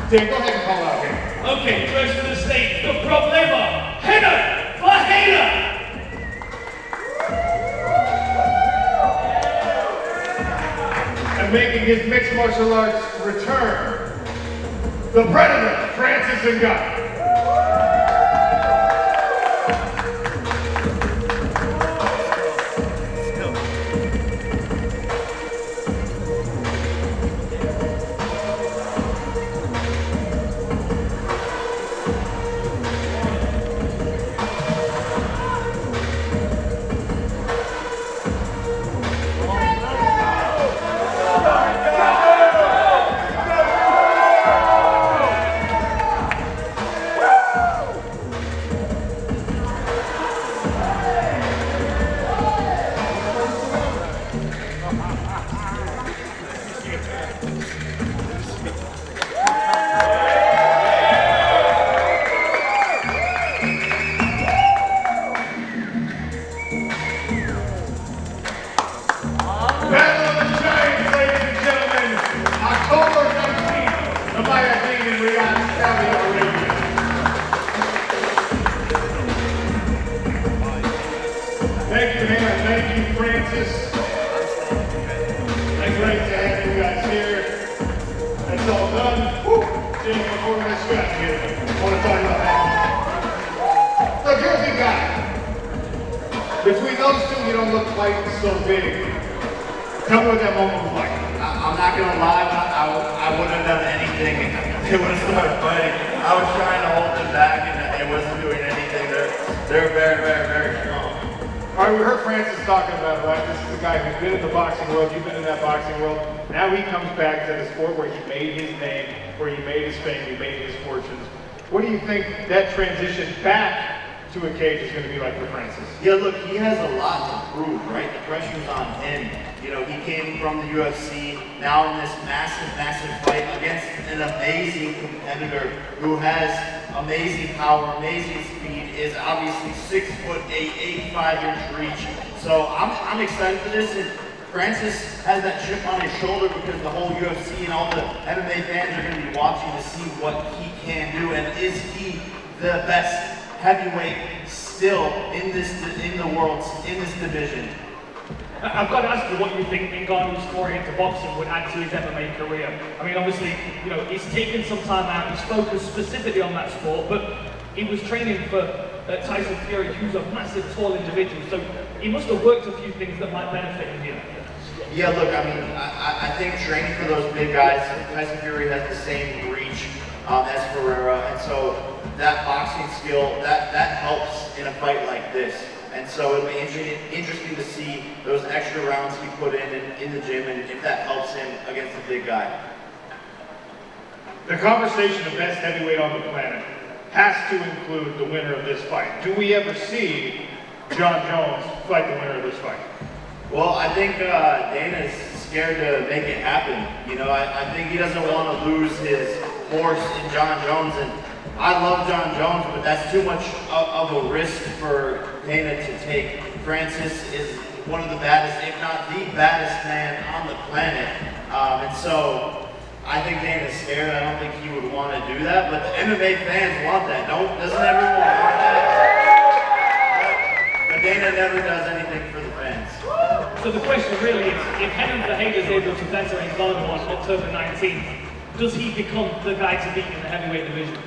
Dan, go ahead and call out here. Okay, first for the state, the Problema, Renan Ferreira. And making his mixed martial arts return, the Predator, Francis Ngannou. Thank you, Renan. Thank you, Francis. It's great to have you guys here. That's all done. Woo! Jane, before we scratch here, I want to talk about that. Look, you're a big guy. Between those two, you don't look quite so big. Tell me what that moment was like. I'm not going to lie, I wouldn't have done anything if they would have started fighting. I was trying to hold them back and it wasn't doing anything. They're very, very, very strong. All right, we heard Francis talking about it, right? This is a guy who's been in the boxing world. You've been in that boxing world. Now he comes back to the sport where he made his name, where he made his fame, he made his fortunes. What do you think that transition back to a cage is going to be like for Francis? Yeah, look, he has a lot to prove, right? The pressure's on him. You know, he came from the UFC, now in this massive, massive fight against an amazing competitor who has amazing power, amazing speed, is obviously 6'8", 85-inch reach. So I'm excited for this. And Francis has that chip on his shoulder because the whole UFC and all the MMA fans are going to be watching to see what he can do. And is he the best heavyweight still in the world, in this division? I've got to ask you what you think Ngannou's foray into boxing would add to his MMA career. I mean, obviously, you know, he's taken some time out, he's focused specifically on that sport, but he was training for Tyson Fury, who's a massive, tall individual, so he must have worked a few things that might benefit him here. Yeah, look, I mean, I think training for those big guys, Tyson Fury has the same reach as Ferreira, and so that boxing skill, that helps in a fight like this. And so it'll be interesting to see those extra rounds he put in the gym and if that helps him against the big guy. The conversation of best heavyweight on the planet has to include the winner of this fight. Do we ever see Jon Jones fight the winner of this fight? Well, I think Dana's scared to make it happen. You know, I think he doesn't want to lose his horse in Jon Jones, and I love Jon Jones, but that's too much of a risk for Dana to take. Francis is one of the baddest, if not the baddest man on the planet. And so I think Dana's scared. I don't think he would want to do that, but the MMA fans want that. Doesn't everyone want that? But Dana never does anything for the fans. So the question really is, if Renan Ferreira is able to better Ngannou on October 19th, does he become the guy to beat in the heavyweight division?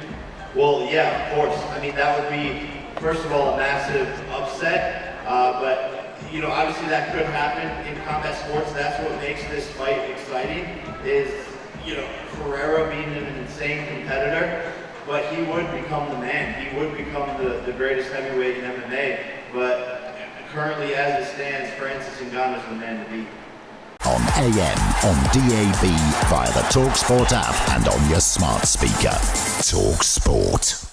Well, yeah, of course. I mean, that would be, first of all, a massive upset. But, you know, obviously that could happen in combat sports. That's what makes this fight exciting is, you know, Ferreira being an insane competitor. But he would become the man. He would become the greatest heavyweight in MMA. But currently, as it stands, Francis Ngannou is the man to beat. On AM, on DAB, via the talkSPORT app and on your smart speaker. talkSPORT.